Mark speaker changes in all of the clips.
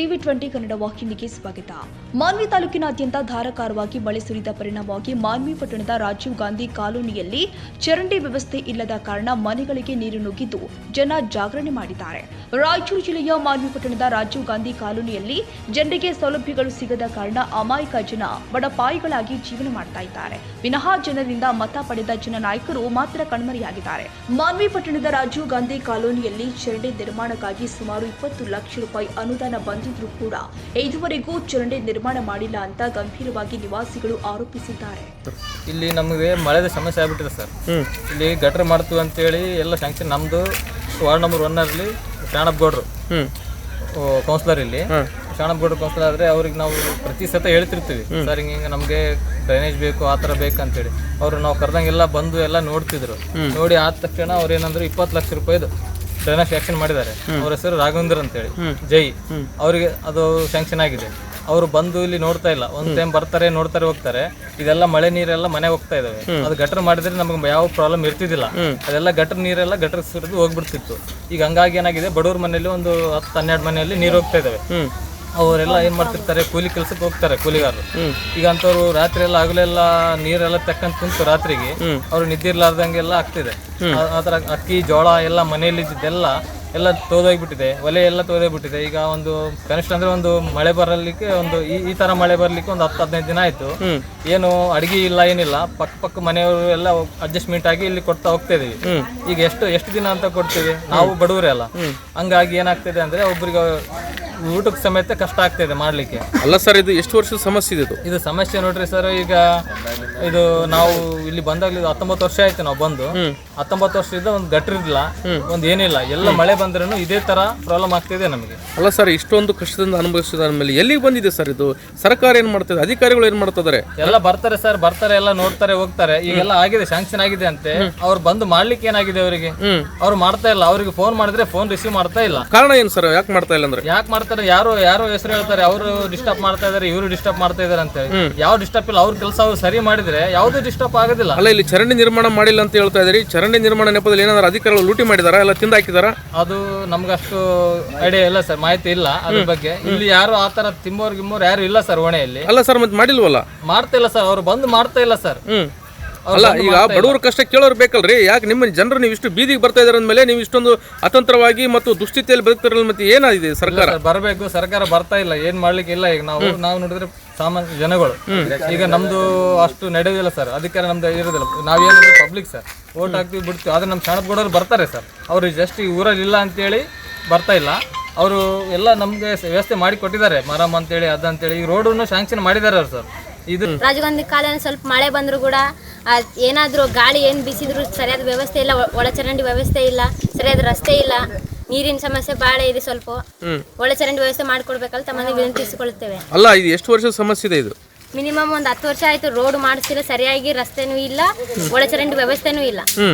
Speaker 1: TV20 Kannada ವಾಹಿನಿಗೆ ಸ್ವಾಗತ. ಮಾನ್ವಿ ತಾಲೂಕಿನಾದ್ಯಂತ ಧಾರಾಕಾರವಾಗಿ ಮಳೆ ಸುರಿದ ಪರಿಣಾಮವಾಗಿ ಮಾನ್ವಿ ಪಟ್ಟಣದ ರಾಜೀವ್ ಗಾಂಧಿ ಕಾಲೋನಿಯಲ್ಲಿ ಚರಂಡಿ ವ್ಯವಸ್ಥೆ ಇಲ್ಲದ ಕಾರಣ ಮನೆಗಳಿಗೆ ನೀರು ನುಗ್ಗಿದ್ದು ಜನ ಜಾಗರಣೆ ಮಾಡಿದ್ದಾರೆ. ರಾಯಚೂರು ಜಿಲ್ಲೆಯ ಮಾನ್ವಿ ಪಟ್ಟಣದ ರಾಜೀವ್ ಗಾಂಧಿ ಕಾಲೋನಿಯಲ್ಲಿ ಜನರಿಗೆ ಸೌಲಭ್ಯಗಳು ಸಿಗದ ಕಾರಣ ಅಮಾಯಕ ಜನ ಬಡಪಾಯಿಗಳಾಗಿ ಜೀವನ ಮಾಡ್ತಾ ಇದ್ದಾರೆ. ವಿನಃ ಜನರಿಂದ ಮತ ಪಡೆದ ಜನ ನಾಯಕರು ಮಾತ್ರ ಕಣ್ಮರೆಯಾಗಿದ್ದಾರೆ. ಮಾನ್ವಿ ಪಟ್ಟಣದ ರಾಜೀವ್ ಗಾಂಧಿ ಕಾಲೋನಿಯಲ್ಲಿ ಚರಂಡಿ ನಿರ್ಮಾಣಕ್ಕಾಗಿ ಸುಮಾರು 20 ಲಕ್ಷ ರೂಪಾಯಿ ಅನುದಾನ ಬಂದಿದ್ರೂ ಕೂಡ ಇದುವರೆಗೂ ಚರಂಡಿ ನಿರ್ಮಾಣ ಮಾಡಿಲ್ಲ ಅಂತ ಗಂಭೀರವಾಗಿ ನಿವಾಸಿಗಳು ಆರೋಪಿಸಿದ್ದಾರೆ.
Speaker 2: ಇಲ್ಲಿ ನಮಗೆ ಮಳೆದ ಸಮಸ್ಯೆ ಆಗ್ಬಿಟ್ಟಿದೆ ಸರ್. ಇಲ್ಲಿ ಗಟರ್ ಮಾಡ್ತೀವಿ ಅಂತೇಳಿ ಎಲ್ಲ ಸ್ಯಾಂಕ್ಷನ್ ನಮ್ದು ವಾರ್ಡ್ ನಂಬರ್ 1 ರಲ್ಲಿ ಶಾಣಪ್ಗೌಡರು ಕೌನ್ಸಿಲರ್, ಇಲ್ಲಿ ಶಾಣಪ್ಗೌಡರು ಕೌನ್ಸಿಲರ್ ಆದ್ರೆ ಅವ್ರಿಗೆ ನಾವು ಪ್ರತಿ ಸತ ಹೇಳ್ತಿರ್ತೀವಿ ಸರ್ ಹಿಂಗೆ ನಮಗೆ ಡ್ರೈನೇಜ್ ಬೇಕು ಆ ಥರ ಬೇಕಂತೇಳಿ. ಅವರು ನಾವು ಕರೆದಂಗೆಲ್ಲ ಬಂದು ಎಲ್ಲ ನೋಡ್ತಿದ್ರು. ನೋಡಿ ಆದ ತಕ್ಷಣ ಅವ್ರು ಏನಂದ್ರೆ 20 ಲಕ್ಷ ರೂಪಾಯಿದು ಡ್ರೈನೇಜ್ ಸ್ಯಾಂಕ್ಷನ್ ಮಾಡಿದ್ದಾರೆ. ಅವ್ರ ಹೆಸರು ರಾಘವೇಂದ್ರ ಅಂತೇಳಿ ಜೈ, ಅವರಿಗೆ ಅದು ಸ್ಯಾಂಕ್ಷನ್ ಆಗಿದೆ. ಅವರು ಬಂದು ಇಲ್ಲಿ ನೋಡ್ತಾ ಇಲ್ಲ. ಒಂದ್ ಟೈಮ್ ಬರ್ತಾರೆ, ನೋಡ್ತಾರೆ, ಹೋಗ್ತಾರೆ. ಇದೆಲ್ಲ ಮಳೆ ನೀರೆಲ್ಲ ಮನೆ ಹೋಗ್ತಾ ಇದಾವೆ. ಅದು ಗಟರ್ ಮಾಡಿದ್ರೆ ನಮ್ಗೆ ಯಾವ ಪ್ರಾಬ್ಲಮ್ ಇರ್ತಿದ್ದಿಲ್ಲ. ಅದೆಲ್ಲ ಗಟರ್ ನೀರೆಲ್ಲ ಗಟರ್ ಸುರಿದು ಹೋಗ್ಬಿಡ್ತಿತ್ತು. ಈಗ ಹಂಗಾಗಿ ಏನಾಗಿದೆ, ಬಡವ್ರ ಮನೆಯಲ್ಲಿ ಒಂದು 10-12 ಮನೆಯಲ್ಲಿ ನೀರು ಹೋಗ್ತಾ ಇದಾವೆ. ಅವರೆಲ್ಲ ಏನ್ ಮಾಡ್ತಿರ್ತಾರೆ, ಕೂಲಿ ಕೆಲ್ಸಕ್ಕೆ ಹೋಗ್ತಾರೆ ಕೂಲಿಗಾರರು. ಈಗ ಅಂತವ್ರು ರಾತ್ರಿ ಎಲ್ಲ ಹಗಲೆಲ್ಲ ನೀರೆಲ್ಲ ತಕ್ಕಂತ ಕುಂತು ರಾತ್ರಿಗೆ ಅವ್ರು ನಿದ್ದೆ ಇರ್ಲಾರ್ದಂಗೆಲ್ಲ ಆಗ್ತಿದೆ. ಆತರ ಅಕ್ಕಿ ಜೋಳ ಎಲ್ಲ ಮನೆಯಲ್ಲಿ ಎಲ್ಲ ತೋದೋಗ್ಬಿಟ್ಟಿದೆ. ಒಲೆ ಎಲ್ಲ ತೋದೋಗ್ಬಿಟ್ಟಿದೆ. ಈಗ ಒಂದು ಕನಿಷ್ಠ ಅಂದ್ರೆ ಒಂದು ಮಳೆ ಬರಲಿಕ್ಕೆ ಒಂದು ಈ ತರ ಮಳೆ ಬರ್ಲಿಕ್ಕೆ ಒಂದು 10-15 ದಿನ ಆಯ್ತು. ಏನು ಅಡಿಗೆ ಇಲ್ಲ, ಏನಿಲ್ಲ. ಪಕ್ಕ ಮನೆಯವರು ಎಲ್ಲ ಅಡ್ಜಸ್ಟ್ಮೆಂಟ್ ಆಗಿ ಇಲ್ಲಿ ಕೊಡ್ತಾ ಹೋಗ್ತಾ ಇದೀವಿ. ಈಗ ಎಷ್ಟು ದಿನ ಅಂತ ಕೊಡ್ತೀವಿ, ನಾವು ಬಡವರೇ ಅಲ್ಲ. ಹಂಗಾಗಿ ಏನಾಗ್ತಿದೆ ಅಂದ್ರೆ ಒಬ್ರಿಗೆ ಊಟಕ್ಕೆ ಸಮೇತ ಕಷ್ಟ ಆಗ್ತಿದೆ ಮಾಡ್ಲಿಕ್ಕೆ.
Speaker 3: ಅಲ್ಲ ಸರ್, ಇದು ಎಷ್ಟು ವರ್ಷದ ಸಮಸ್ಯೆ ಇದು
Speaker 2: ಸಮಸ್ಯೆ ನೋಡ್ರಿ ಸರ್. ಈಗ ಇದು ನಾವು ಇಲ್ಲಿ ಬಂದಾಗ್ಲಿ 19 ವರ್ಷ ಆಯ್ತು ನಾವು ಬಂದು. 19 ವರ್ಷದಿಂದ ಒಂದು ಗಟ್ರ ಇಲ್ಲ, ಒಂದ್ ಏನಿಲ್ಲ. ಎಲ್ಲ ಮಳೆ ಬಂದ್ರೂ ಇದೇ ತರ ಪ್ರಾಬ್ಲಮ್ ಆಗ್ತಿದೆ ನಮಗೆ.
Speaker 3: ಅಲ್ಲ ಸರ್, ಇಷ್ಟೊಂದು ಕಷ್ಟದಿಂದ ಅನುಭವಿಸಿದ ಮೇಲೆ ಎಲ್ಲಿಗೆ ಬಂದಿದೆ ಸರ್ ಇದು? ಸರ್ಕಾರ ಏನ್ ಮಾಡ್ತದೆ, ಅಧಿಕಾರಿಗಳು ಏನ್ ಮಾಡ್ತಿದ್ದಾರೆ?
Speaker 2: ಎಲ್ಲ ಬರ್ತಾರೆ ಸರ್, ಬರ್ತಾರೆ, ಎಲ್ಲ ನೋಡ್ತಾರೆ, ಹೋಗ್ತಾರೆ. ಈಗೆಲ್ಲ ಆಗಿದೆ, ಸ್ಯಾಂಕ್ಷನ್ ಆಗಿದೆ ಅಂತೆ. ಅವ್ರು ಬಂದು ಮಾಡ್ಲಿಕ್ಕೆ ಏನಾಗಿದೆ ಅವರಿಗೆ, ಅವ್ರು ಮಾಡ್ತಾ ಇಲ್ಲ. ಅವ್ರಿಗೆ ಫೋನ್ ಮಾಡಿದ್ರೆ ಫೋನ್ ರಿಸೀವ್ ಮಾಡ್ತಾ ಇಲ್ಲ.
Speaker 3: ಕಾರಣ ಏನ್ ಸರ್, ಯಾಕೆ ಮಾಡ್ತಾ ಇಲ್ಲ ಅಂದ್ರೆ?
Speaker 2: ಯಾಕೆ ಮಾಡ್ತಾರೆ, ಯಾರೋ ಹೆಸರು ಹೇಳ್ತಾರೆ, ಅವರು ಡಿಸ್ಟರ್ಬ್ ಮಾಡ್ತಾ ಇದಾರೆ, ಇವರು ಡಿಸ್ಟರ್ಬ್ ಮಾಡ್ತಾ ಇದಾರೆ ಅಂತ. ಯಾವ ಡಿಸ್ಟರ್ಬ್ ಇಲ್ಲ, ಅವ್ರ ಕೆಲಸ ಅವ್ರು ಸರಿ ಮಾಡಿದ್ರೆ ಯಾವ್ದು ಡಿಸ್ಟರ್ಬ್ ಆಗೋದಿಲ್ಲ.
Speaker 3: ಅಲ್ಲ, ಇಲ್ಲಿ ಚರಂಡಿ ನಿರ್ಮಾಣ ಮಾಡಿಲ್ಲ ಅಂತ ಹೇಳ್ತಾ ಇದ್ರಿ. ಚರಂಡಿ ನಿರ್ಮಾಣ ನೆಪದಲ್ಲಿ ಏನಾದ್ರು ಅಧಿಕಾರಿಗಳು ಲೂಟಿ ಮಾಡಿದಾರ, ಎಲ್ಲ ತಿಂದ ಹಾಕಿದಾರ?
Speaker 2: ಅದು ನಮ್ಗಷ್ಟು ಐಡಿಯಾ ಇಲ್ಲ ಸರ್, ಮಾಹಿತಿ ಇಲ್ಲ ಅದ್ರ ಬಗ್ಗೆ. ಇಲ್ಲಿ ಯಾರು ಆತರ ಗಿಮ್ಮೋರ್ ಯಾರು ಇಲ್ಲ ಸರ್ ಓಣೆಯಲ್ಲಿ.
Speaker 3: ಅಲ್ಲ ಸರ್, ಮತ್ತೆ ಮಾಡಿಲ್ವಲ್ಲ?
Speaker 2: ಮಾಡ್ತಾ ಇಲ್ಲ ಸರ್, ಅವ್ರು ಬಂದು ಮಾಡ್ತಾ ಇಲ್ಲ ಸರ್.
Speaker 3: ಅಲ್ಲ, ಈಗ ಬಡವ್ರ ಕಷ್ಟ ಕೇಳೋರು ಬೇಕಲ್ರಿ. ಯಾಕೆ ನಿಮ್ಮ ಜನರು ನೀವು ಇಷ್ಟು ಬೀದಿಗೆ ಬರ್ತಾ ಇದಾರ ಅಂದ್ಮೇಲೆ ನೀವು ಇಷ್ಟೊಂದು ಅತಂತ್ರವಾಗಿ ಮತ್ತು ದುಸ್ಥಿತಿಯಲ್ಲಿ ಬದುಕ್ತಾರಲ್ಲ, ಮತ್ತೆ ಏನಾಗಿದೆ ಸರ್ಕಾರ?
Speaker 2: ಬರಬೇಕು, ಸರ್ಕಾರ ಬರ್ತಾ ಇಲ್ಲ, ಏನ್ ಮಾಡ್ಲಿಕ್ಕೆ ಇಲ್ಲ. ಈಗ ನಾವು ನೋಡಿದ್ರೆ ಸಾಮಾನ್ಯ ಜನಗಳು ಈಗ ನಮ್ದು ಅಷ್ಟು ನಡೆಯೋದಿಲ್ಲ ಸರ್. ಅದಕ್ಕೆ ನಮ್ದು ಇರೋದಿಲ್ಲ. ನಾವೇನಂದ್ರೆ ಪಬ್ಲಿಕ್ ಸರ್, ಓಟ್ ಹಾಕ್ತಿವಿ ಬಿಡ್ತೀವಿ. ಆದ್ರೆ ನಮ್ಮ ಶಾಣಪ್ಗೌಡರು ಬರ್ತಾರೆ ಸರ್. ಅವ್ರು ಜಸ್ಟ್ ಈ ಊರಲ್ಲಿ ಇಲ್ಲ ಅಂತೇಳಿ ಬರ್ತಾ ಇಲ್ಲ. ಅವರು ಎಲ್ಲ ನಮ್ಗೆ ವ್ಯವಸ್ಥೆ ಮಾಡಿ ಕೊಟ್ಟಿದ್ದಾರೆ, ಮರಮ್ ಅಂತೇಳಿ ಅದಂತೇಳಿ. ಈ ರೋಡನ್ನು ಸ್ಯಾಂಕ್ಷನ್ ಮಾಡಿದ್ದಾರೆ ಅವ್ರು ಸರ್. ಇದು
Speaker 4: ರಾಜೀವ್ ಗಾಂಧಿ ಕಾಲೋನಿ ಸ್ವಲ್ಪ ಮಳೆ ಬಂದ್ರು ಕೂಡ ಏನಾದ್ರು ಗಾಳಿ ಏನ್ ಬೀಸಿದ್ರು ಸರಿಯಾದ ವ್ಯವಸ್ಥೆ ಇಲ್ಲ, ಒಳಚರಂಡಿ ವ್ಯವಸ್ಥೆ ಇಲ್ಲ, ಸರಿಯಾದ ರಸ್ತೆ ಇಲ್ಲ, ನೀರಿನ ಸಮಸ್ಯೆ ಬಹಳ ಇದೆ. ಸ್ವಲ್ಪ ಒಳಚರಂಡಿ ವ್ಯವಸ್ಥೆ ಮಾಡ್ಕೊಡ್ಬೇಕಲ್ಲ ತಮ್ಮಲ್ಲಿ ವಿನಂತಿಸಿಕೊಳ್ಳುತ್ತೇವೆ.
Speaker 3: ಅಲ್ಲ, ಇದು ಎಷ್ಟು ವರ್ಷದ ಸಮಸ್ಯೆ ಇದೆ ಇದು?
Speaker 4: ಮಿನಿಮಮ್ ಒಂದು 10 ವರ್ಷ ಆಯ್ತು. ರೋಡ್ ಮಾಡಿಸಿಲ್ಲ, ಸರಿಯಾಗಿ ರಸ್ತೆನೂ ಇಲ್ಲ, ಒಳಚರಂಡಿ ವ್ಯವಸ್ಥೆನೂ ಇಲ್ಲ,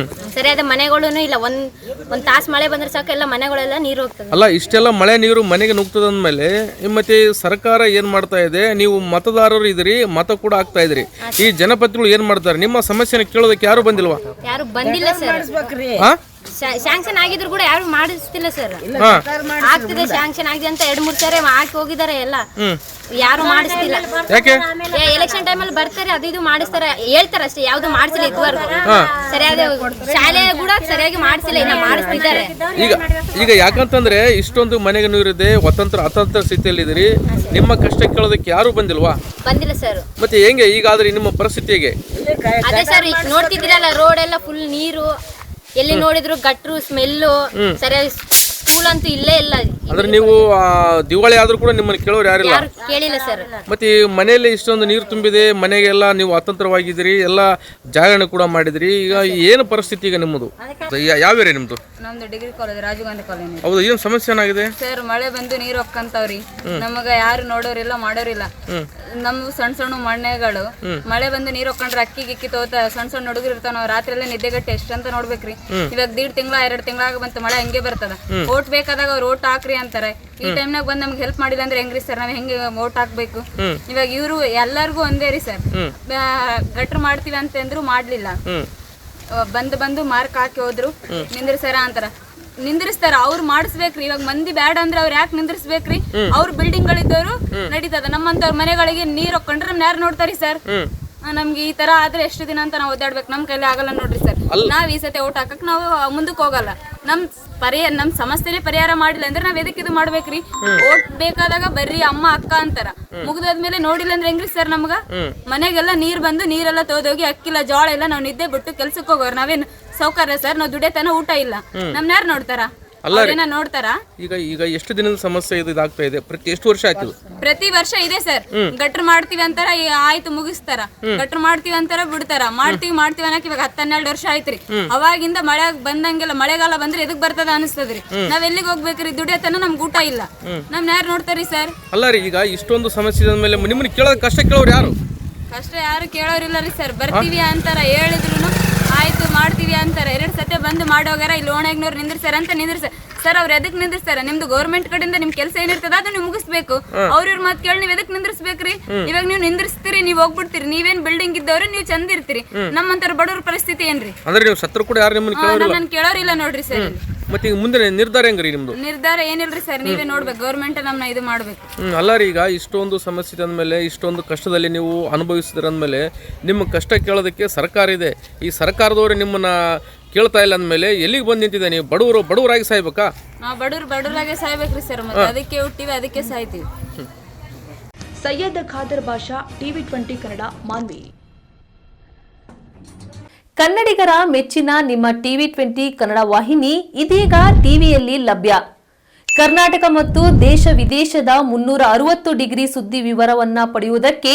Speaker 4: ಸರಿಯಾದ ಮನೆಗಳೂ ಇಲ್ಲ. ಒಂದ್ ತಾಸು ಮಳೆ ಬಂದ್ರೆ ಸಾಕು ಎಲ್ಲ ಮನೆಗಳೆಲ್ಲ ನೀರು ಹೋಗ್ತದೆ.
Speaker 3: ಅಲ್ಲ, ಇಷ್ಟೆಲ್ಲ ಮಳೆ ನೀರು ಮನೆಗೆ ನುಗ್ತದಂದ್ಮೇಲೆ ಮತ್ತೆ ಸರ್ಕಾರ ಏನ್ ಮಾಡ್ತಾ ಇದೆ? ನೀವು ಮತದಾರರು ಇದ್ರಿ, ಮತ ಕೂಡ ಆಗ್ತಾ ಇದ್ರಿ. ಈ ಜನಪ್ರತಿನಿಧಿಗಳು ಏನ್ ಮಾಡ್ತಾರೆ? ನಿಮ್ಮ ಸಮಸ್ಯೆನ ಕೇಳೋದಕ್ಕೆ ಯಾರು ಬಂದಿಲ್ವಾ?
Speaker 4: ಯಾರು ಬಂದಿಲ್ಲ ಸರ್. ಸ್ಯಾಂಕ್ಷನ್ ಆಗಿದ್ರು ಕೂಡ ಯಾರು ಮಾಡಿಸ್ತಿಲ್ಲ ಸರ್. ಆಗ್ತಿದೆ, ಸ್ಯಾಂಕ್ಷನ್ ಆಗಿದೆ ಅಂತ 2-3 ಸಾರಿ ಹಾಕಿ ಹೋಗಿದ್ದಾರೆ. ಎಲ್ಲ ಯಾರು ಮಾಡಿಸ್ತಿಲ್ಲ.
Speaker 3: ಯಾಕೆ?
Speaker 4: ಎಲೆಕ್ಷನ್ ಟೈಮಲ್ಲಿ ಬರ್ತಾರೆ, ಅದು ಇದು ಮಾಡಿಸ್ತಾರೆ, ಹೇಳ್ತಾರೆ ಅಷ್ಟೇ, ಯಾವ್ದು ಮಾಡಿಸಿಲ್ಲ ಇದುವರೆಗೂ. ಸರಿಯಾದ ಶಾಲೆ ಕೂಡ ಸರಿಯಾಗಿ ಮಾಡಿಸಿಲ್ಲ, ಇನ್ನ ಮಾಡಿಸ್ತಿದ್ದಾರೆ.
Speaker 3: ಈಗ ಯಾಕಂತಂದ್ರೆ ಇಷ್ಟೊಂದು ಮನೆಗೆ ನೀರಿದೆ, ಅತಂತ್ರ ಸ್ಥಿತಿಯಲ್ಲಿ ಇದ್ರಿ. ನಿಮ್ಮ ಕಷ್ಟ ಕೇಳೋದಕ್ಕೆ ಯಾರು ಬಂದಿಲ್ವಾ?
Speaker 4: ಬಂದಿಲ್ಲ ಸರ್.
Speaker 3: ಮತ್ತೆ ಹೆಂಗೆ ಈಗಾದ್ರೆ ನಿಮ್ಮ ಪರಿಸ್ಥಿತಿ ಹೇಗೆ?
Speaker 4: ಅದೇ ಸರ್, ಈಗ ನೋಡ್ತಿದ್ದೀರಲ್ಲ, ರೋಡ್ ಎಲ್ಲ ಫುಲ್ ನೀರು, ಎಲ್ಲಿ ನೋಡಿದ್ರು ಗಟ್ರು, ಸ್ಮೆಲ್ಲು, ಸರಿಯಾಗಿ ಸ್ಕೂಲ್ ಅಂತೂ ಇಲ್ಲೇ ಇಲ್ಲ.
Speaker 3: ಅಂದ್ರೆ ನೀವು ದಿವಾಳಿ ಆದ್ರೂ ಕೂಡ ನಿಮ್ಮನ್ನು ಕೇಳೋರು ಯಾರಿಲ್ಲ?
Speaker 4: ಕೇಳಿಲ್ಲ ಸರ್.
Speaker 3: ಮತ್ತೆ ಈ ಮನೆಯಲ್ಲಿ ಇಷ್ಟೊಂದು ನೀರು ತುಂಬಿದೆ, ಮನೆಗೆಲ್ಲ ನೀವು ಅತಂತ್ರವಾಗಿದ್ದೀರಿ, ಎಲ್ಲ ಜಾಗರಣೆ ಕೂಡ ಮಾಡಿದ್ರಿ. ಈಗ ಏನು ಪರಿಸ್ಥಿತಿ ಈಗ ನಿಮ್ಮದು? ಯಾವ ಏರಿಯಾ ನಿಮ್ದು?
Speaker 5: ನಮ್ದು degree college, Rajiv Gandhi colony.
Speaker 3: ಹೌದು, ಏನು ಸಮಸ್ಯೆ ಏನಾಗಿದೆ
Speaker 5: ಸರ್? ಮಳೆ ಬಂದು ನೀರು ಹೊಕ್ಕಂತವ್ರಿ. ನಮಗ ಯಾರು ನೋಡೋರಿಲ್ಲ, ಮಾಡೋರಿಲ್ಲ. ನಮ್ದು ಸಣ್ಣ ಮನೆಗಳು ಮಳೆ ಬಂದು ನೀರು ಹೊಕ್ಕೊಂಡ್ರೆ ಅಕ್ಕಿ ಗಿಕ್ಕಿ ತೋತ ಸಣ್ಣ ಹುಡುಗರು ಇರ್ತಾವ. ನಾವು ರಾತ್ರಿ ಎಲ್ಲ ನಿದ್ದೆಗಟ್ಟೆ ಎಷ್ಟಂತ ನೋಡ್ಬೇಕ್ರಿ. ಇವಾಗ 1.5 ತಿಂಗಳ 2 ತಿಂಗಳಾಗ ಬಂತು ಮಳೆ, ಹಂಗೆ ಬರ್ತದ. ಓಟ್ ಬೇಕಾದಾಗ ಅವ್ರು ಓಟ್ ಹಾಕ್ರಿ ಅಂತಾರೆ. ಈ ಟೈಮ್ನಾಗ ಬಂದ್ ನಮ್ಗೆ ಹೆಲ್ಪ್ ಮಾಡಿಲ್ಲ ಅಂದ್ರೆ ಹೆಂಗ್ರಿ ಸರ್? ನಾವ್ ಹೆಂಗೆ ಓಟ್ ಹಾಕ್ಬೇಕು? ಇವಾಗ ಇವ್ರು ಎಲ್ಲಾರ್ಗು ಒಂದೇ ರೀ ಸರ್. ಗಟ್ರ ಮಾಡ್ತೀವಿ ಅಂತಂದ್ರು ಮಾಡ್ಲಿಲ್ಲ. ಬಂದು ಮಾರ್ಕ್ ಹಾಕಿ ಹೋದ್ರು, ನಿಂದ್ರಿ ಸರ ಅಂತಾರ. ನಿಂದ್ರಿಸ್ತಾರ, ಅವ್ರು ಮಾಡಿಸ್ಬೇಕ್ರಿ. ಇವಾಗ ಮಂದಿ ಬೇಡ ಅಂದ್ರೆ ಅವ್ರು ಯಾಕೆ ನಿಂದ್ರಿಸ್ಬೇಕ್ರಿ? ಅವ್ರ ಬಿಲ್ಡಿಂಗ್ ಗಳಿದ್ದವರು ನಡೀತದ. ನಮ್ಮಂತವ್ರ ಮನೆಗಳಿಗೆ ನೀರ್ ಹಾಕೊಂಡ್ರೆ ನಮ್ನ ಯಾರು ನೋಡ್ತಾರಿ ಸರ್? ನಮ್ಗೆ ಈ ತರ ಆದ್ರೆ ಎಷ್ಟು ದಿನ ಅಂತ ನಾವು ಒದ್ದಾಡ್ಬೇಕು? ನಮ್ ಕೈಲಿ ಆಗಲ್ಲ ನೋಡ್ರಿ ಸರ್. ನಾವ್ ಈ ಸತಿ ಓಟ್ ಹಾಕಕ್ ನಾವು ಮುಂದಕ್ಕೆ ಹೋಗಲ್ಲ. ನಮ್ ಸಮಸ್ಯೆನೇ ಪರಿಹಾರ ಮಾಡಿಲ್ಲ ಅಂದ್ರೆ ನಾವ್ ಎದಕ್ ಇದು ಮಾಡ್ಬೇಕ್ರಿ? ಓಟ್ ಬೇಕಾದಾಗ ಬರ್ರಿ ಅಮ್ಮ ಅಕ್ಕ ಅಂತಾರ, ಮುಗ್ದಾದ್ಮೇಲೆ ನೋಡಿಲ್ಲ ಅಂದ್ರೆ ಹೆಂಗ್ರಿ ಸರ್? ನಮ್ಗ ಮನೆಗೆಲ್ಲ ನೀರ್ ಬಂದು ನೀರೆಲ್ಲ ತೋದೋಗಿ ಅಕ್ಕಿಲ್ಲ ಜೋಳ ಎಲ್ಲ ನಾವ್ ನಿದ್ದೆ ಬಿಟ್ಟು ಕೆಲ್ಸಕ್ಕೆ ಹೋಗೋರು. ನಾವೇನ್ ಸೌಕರ್ಯ ಸರ್? ನಾವ್ ದುಡಿಯತನ ಊಟ ಇಲ್ಲ, ನಮ್ನ ಯಾರು ನೋಡ್ತಾರ? ನೋಡ್ತಾರ.
Speaker 3: ಈಗ ಎಷ್ಟು ದಿನದ ಸಮಸ್ಯೆ ಇದಾಗ್ತಾ ಇದೆ? ಎಷ್ಟು ವರ್ಷ ಆಯ್ತು?
Speaker 5: ಪ್ರತಿ ವರ್ಷ ಇದೆ ಸರ್. ಗಟ್ರ ಮಾಡ್ತೀವಿ ಅಂತಾರ, ಆಯ್ತು ಮುಗಿಸ್ತಾರ. ಗಟ್ರ ಮಾಡ್ತೀವಿ ಅಂತಾರ, ಬಿಡ್ತಾರ. ಮಾಡ್ತೀವಿ ಅನ್ನಕ್ ಇವಾಗ 10-12 ವರ್ಷ ಆಯ್ತ್ರಿ. ಅವಾಗಿಂದ ಮಳೆ ಬಂದಂಗೆಲ್ಲ ಮಳೆಗಾಲ ಬಂದ್ರೆ ಎದಕ್ ಬರ್ತದ ಅನಿಸ್ತದ್ರಿ. ನಾವ್ ಎಲ್ಲಿಗೆ ಹೋಗ್ಬೇಕ್ರಿ? ದುಡಿಯತನ ನಮ್ಗೆ ಊಟ ಇಲ್ಲ, ನಮ್ನ ಯಾರು ನೋಡ್ತಾರಿ ಸರ್?
Speaker 3: ಅಲ್ಲ ರೀ, ಈಗ ಇಷ್ಟೊಂದು ಸಮಸ್ಯೆ ಇದ್ದ ಮೇಲೆ ನಿಮ್ಮನ್ನ ಕೇಳೋದು ಕಷ್ಟ ಕೇಳೋರು ಯಾರು?
Speaker 5: ಕಷ್ಟ ಯಾರು ಕೇಳೋರಿಲ್ಲ ರೀ ಸರ್. ಬರ್ತೀವಿ ಅಂತಾರ, ಹೇಳಿದ್ರು ಆಯ್ತು ಮಾಡ್ತೀವಿ ಅಂತಾರೆ. 2 ಸತಿ ಬಂದು ಮಾಡೋಗಾರ ಇಲ್ಲಿ ಓಣೆಗ್ನವ್ರು ನಿಂದಿರ್ಸಾರ ಅಂತ ನಿಂದಿರ್ಸಾರ ಸರ್. ಅವ್ರು ಎದಕ್ ನಿಂದಿರ್ಸಾರ? ನಿಮ್ದು ಗೌರ್ಮೆಂಟ್ ಕಡೆಯಿಂದ ನಿಮ್ ಕೆಲಸ ಏನಿರ್ತದ ಅದು ನೀವು ಮುಗಿಸ್ಬೇಕು. ಅವ್ರ ಮಾತು ಕೇಳಿ ನೀವ್ ಎದಕ್ ನಿಂದಿರ್ಸ್ಬೇಕ್ರಿ? ಇವಾಗ ನೀವು ನಿಂದಿರ್ಸ್ತೀರಿ, ನೀವ್ ಹೋಗ್ಬಿಡ್ತೀರಿ. ನೀವೇನ್ ಬಿಲ್ಡಿಂಗ್ ಇದ್ದವ್ರು, ನೀವು ಚಂದ ಇರ್ತೀರಿ. ನಮ್ಮಂತರ ಬಡವ್ರ ಪರಿಸ್ಥಿತಿ ಏನ್ರಿ?
Speaker 3: ಅಂದ್ರೆ ನೀವು ಸತ್ರ ಕೂಡ ಯಾರು ನಿಮ್ಮನ್ನ ಕೇಳೋರಿಲ್ಲ?
Speaker 5: ನನ್ ಕೇಳೋರಿಲ್ಲ ನೋಡ್ರಿ ಸರ್.
Speaker 3: ಮತ್ತೆ ಈಗ ಮುಂದೆ ನಿರ್ಧಾರ ಹೆಂಗ್ರಿ ನಿಮ್ದು?
Speaker 5: ನಿರ್ಧಾರ ಏನಿಲ್ರಿ ಸರ್, ನೀವೇ ನೋಡ್ಬೇಕು. ಗೌರ್ಮೆಂಟ್ ನಮ್ನ ಇದು ಮಾಡ್ಬೇಕು.
Speaker 3: ಅಲ್ಲ ರೀ, ಈಗ ಇಷ್ಟೊಂದು ಸಮಸ್ಯೆ ಅಂದ್ಮೇಲೆ, ಇಷ್ಟೊಂದು ಕಷ್ಟದಲ್ಲಿ ನೀವು ಅನುಭವಿಸಿದ್ರ ಅಂದ್ಮೇಲೆ ನಿಮ್ಮ ಕಷ್ಟ ಕೇಳೋದಕ್ಕೆ ಸರ್ಕಾರ ಇದೆ. ಈ ಸರ್ಕಾರದವರು ನಿಮ್ಮನ್ನ ಕೇಳ್ತಾ ಇಲ್ಲ ಅಂದ್ಮೇಲೆ ಎಲ್ಲಿಗೆ ಬಂದು ನಿಂತಿದೆ? ನೀವು ಬಡವರಾಗಿ ಸಾಯ್ಬೇಕಾ?
Speaker 5: ನಾವು ಬಡವರಾಗೆ ಸಾಯ್ಬೇಕ್ರಿ ಸರ್. ಮತ್ತೆ ಅದಕ್ಕೆ ಹುಟ್ಟಿವಿ, ಅದಕ್ಕೆ ಸಾಯ್ತೀವಿ.
Speaker 1: ಸೈಯದ್ ಖಾದರ್ ಬಾಷಾ, ಟಿವಿ 20 ಕನ್ನಡ, ಮಾನ್ವಿ.
Speaker 6: ಕನ್ನಡಿಗರ ಮೆಚ್ಚಿನ ನಿಮ್ಮ ಟಿವಿ 20 ಕನ್ನಡ ವಾಹಿನಿ ಇದೀಗ ಟಿವಿಯಲ್ಲಿ ಲಭ್ಯ. ಕರ್ನಾಟಕ ಮತ್ತು ದೇಶ ವಿದೇಶದ 360 ಡಿಗ್ರಿ ಸುದ್ದಿ ವಿವರವನ್ನ ಪಡೆಯುವುದಕ್ಕೆ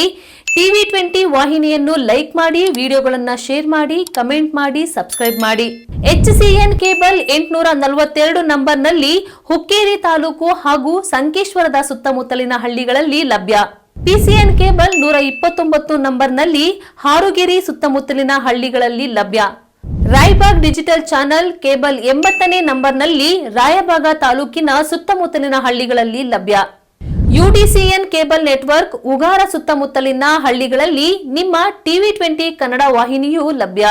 Speaker 6: ಟಿವಿ 20 ವಾಹಿನಿಯನ್ನು ಲೈಕ್ ಮಾಡಿ, ವಿಡಿಯೋಗಳನ್ನು ಶೇರ್ ಮಾಡಿ, ಕಮೆಂಟ್ ಮಾಡಿ, ಸಬ್ಸ್ಕ್ರೈಬ್ ಮಾಡಿ. HCN ಕೇಬಲ್ 842 ನಂಬರ್ನಲ್ಲಿ ಹುಕ್ಕೇರಿ ತಾಲೂಕು ಹಾಗೂ ಸಂಕೇಶ್ವರದ ಸುತ್ತಮುತ್ತಲಿನ ಹಳ್ಳಿಗಳಲ್ಲಿ ಲಭ್ಯ. PCN ಕೇಬಲ್ 129 ನಂಬರ್ನಲ್ಲಿ ಹಾರುಗೆರೆ ಸುತ್ತಮುತ್ತಲಿನ ಹಳ್ಳಿಗಳಲ್ಲಿ ಲಭ್ಯ. ರಾಯಬಾಗ್ ಡಿಜಿಟಲ್ ಚಾನೆಲ್ ಕೇಬಲ್ 80ನೇ ನಂಬರ್ನಲ್ಲಿ ರಾಯಬಾಗ ತಾಲೂಕಿನ ಸುತ್ತಮುತ್ತಲಿನ ಹಳ್ಳಿಗಳಲ್ಲಿ ಲಭ್ಯ. UDCN ಕೇಬಲ್ ನೆಟ್ವರ್ಕ್ ಉಗಾರ ಸುತ್ತಮುತ್ತಲಿನ ಹಳ್ಳಿಗಳಲ್ಲಿ ನಿಮ್ಮ ಟಿವಿ 20 ಕನ್ನಡ ವಾಹಿನಿಯೂ ಲಭ್ಯ.